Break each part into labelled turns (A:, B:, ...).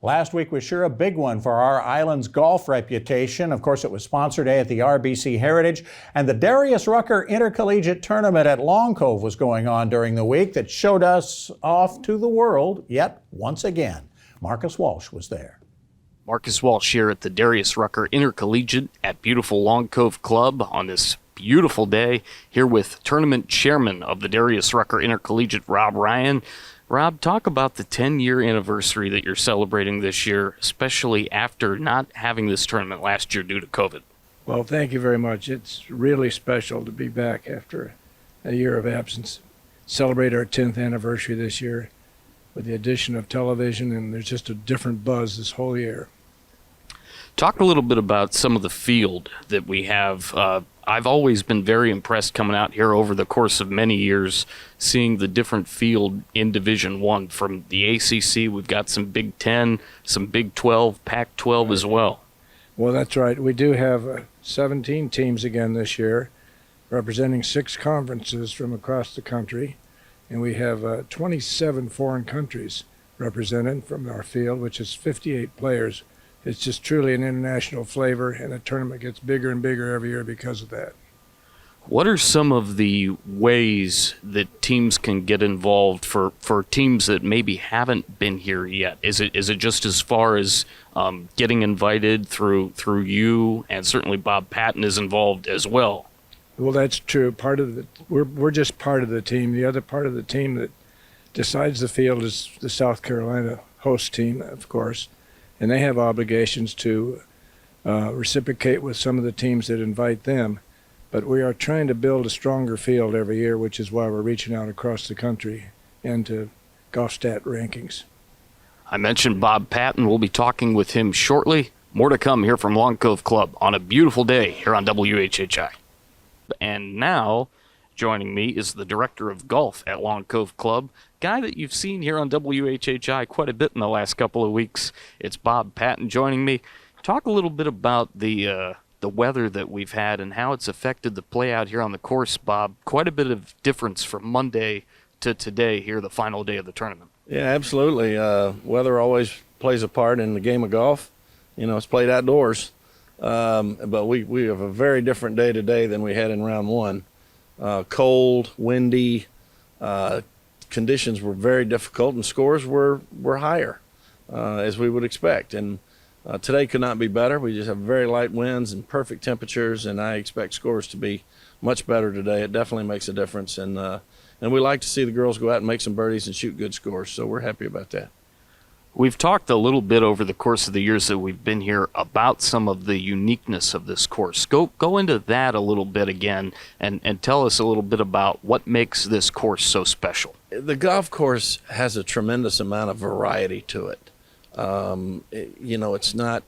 A: Last week was sure a big one for our island's golf reputation. Of course, it was sponsor day at the RBC Heritage, and the Darius Rucker Intercollegiate Tournament at Long Cove was going on during the week that showed us off to the world yet once again. Marcus Walsh was there.
B: Marcus Walsh here at the Darius Rucker Intercollegiate at beautiful Long Cove Club on this beautiful day, here with tournament chairman of the Darius Rucker Intercollegiate, Rob Ryan. Rob, talk about the 10-year anniversary that you're celebrating this year, especially after not having this tournament last year due to COVID.
C: Well, thank you very much. It's really special to be back after a year of absence. Celebrate our 10th anniversary this year with the addition of television, and there's just a different buzz this whole year.
B: Talk a little bit about some of the field that we have. I've always been very impressed coming out here over the course of many years, seeing the different field in Division I. From the ACC, we've got some Big Ten, some Big 12, Pac-12 as well.
C: Well, that's right. We do have 17 teams again this year, representing 6 conferences from across the country, and we have 27 foreign countries represented from our field, which is 58 players. It's just truly an international flavor, and the tournament gets bigger and bigger every year because of that.
B: What are some of the ways that teams can get involved for teams that maybe haven't been here yet? Is it just as far as getting invited through you, and certainly Bob Patton is involved as well?
C: Well, that's true. We're just part of the team. The other part of the team that decides the field is the South Carolina host team, of course. And they have obligations to reciprocate with some of the teams that invite them. But we are trying to build a stronger field every year, which is why we're reaching out across the country into golf stat rankings.
B: I mentioned Bob Patton. We'll be talking with him shortly. More to come here from Long Cove Club on a beautiful day here on WHHI. And now, joining me is the director of golf at Long Cove Club, guy that you've seen here on WHHI quite a bit in the last couple of weeks. It's Bob Patton joining me. Talk a little bit about the weather that we've had and how it's affected the play out here on the course, Bob. Quite a bit of difference from Monday to today here, the final day of the tournament.
D: Yeah, absolutely. Weather always plays a part in the game of golf. You know, it's played outdoors. But we have a very different day today than we had in round one. Cold, windy, conditions were very difficult, and scores were higher, as we would expect. And today could not be better. We just have very light winds and perfect temperatures, and I expect scores to be much better today. It definitely makes a difference, and we like to see the girls go out and make some birdies and shoot good scores, so we're happy about that.
B: We've talked a little bit over the course of the years that we've been here about some of the uniqueness of this course. Go into that a little bit again and tell us a little bit about what makes this course so special.
D: The golf course has a tremendous amount of variety to it. You know, it's not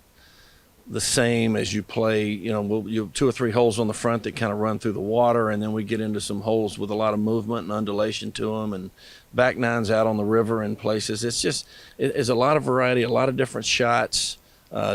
D: the same as you play, you know, you have 2 or 3 holes on the front that kind of run through the water, and then we get into some holes with a lot of movement and undulation to them, and back nines out on the river in places. It's a lot of variety, a lot of different shots,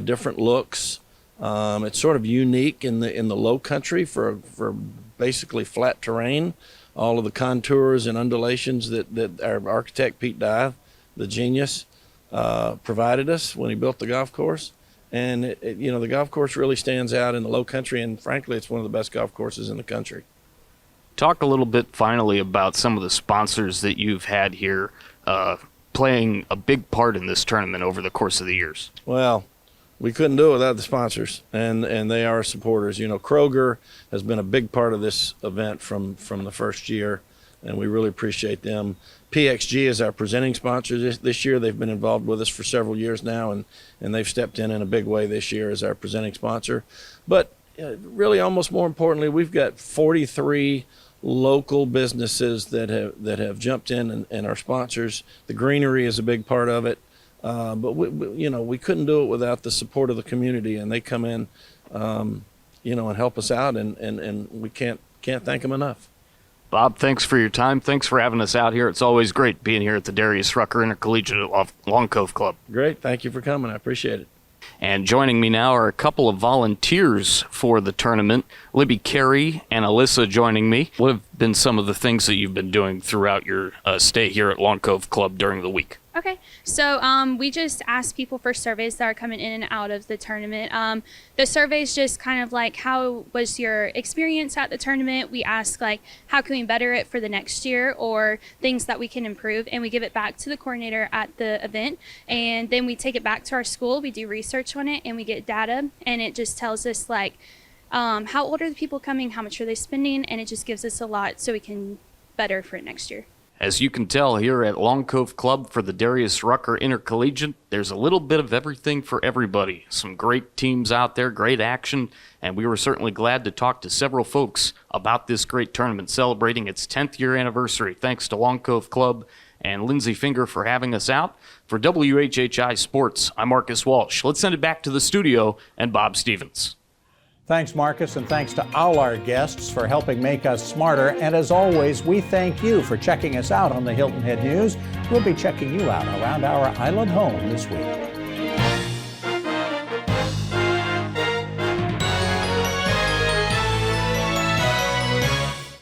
D: different looks. It's sort of unique in the Lowcountry for basically flat terrain. All of the contours and undulations that our architect Pete Dye, the genius, provided us when he built the golf course. And you know, the golf course really stands out in the Lowcountry, and frankly, it's one of the best golf courses in the country.
B: Talk a little bit finally about some of the sponsors that you've had here playing a big part in this tournament over the course of the years.
D: Well, we couldn't do it without the sponsors, and they are supporters. You know, Kroger has been a big part of this event from the first year, and we really appreciate them. PXG is our presenting sponsor this year. They've been involved with us for several years now, and they've stepped in a big way this year as our presenting sponsor. But really, almost more importantly, we've got 43 local businesses that have jumped in and are sponsors. The greenery is a big part of it. But we couldn't do it without the support of the community, and they come in, you know, and help us out, and we can't thank them enough.
B: Bob, thanks for your time. Thanks for having us out here. It's always great being here at the Darius Rucker Intercollegiate of Long Cove Club.
D: Great. Thank you for coming. I appreciate it.
B: And joining me now are a couple of volunteers for the tournament. Libby Carey and Alyssa joining me. What have been some of the things that you've been doing throughout your stay here at Long Cove Club during the week?
E: Okay, so we just ask people for surveys that are coming in and out of the tournament. The surveys just kind of like, how was your experience at the tournament? We ask like, how can we better it for the next year, or things that we can improve, and we give it back to the coordinator at the event, and then we take it back to our school. We do research on it, and we get data, and it just tells us like, how old are the people coming, how much are they spending, and it just gives us a lot so we can better for it next year.
B: As you can tell here at Long Cove Club for the Darius Rucker Intercollegiate, there's a little bit of everything for everybody. Some great teams out there, great action, and we were certainly glad to talk to several folks about this great tournament celebrating its 10th year anniversary. Thanks to Long Cove Club and Lindsay Finger for having us out. For WHHI Sports, I'm Marcus Walsh. Let's send it back to the studio and Bob Stevens.
A: Thanks, Marcus, and thanks to all our guests for helping make us smarter. And as always, we thank you for checking us out on the Hilton Head News. We'll be checking you out around our island home this week.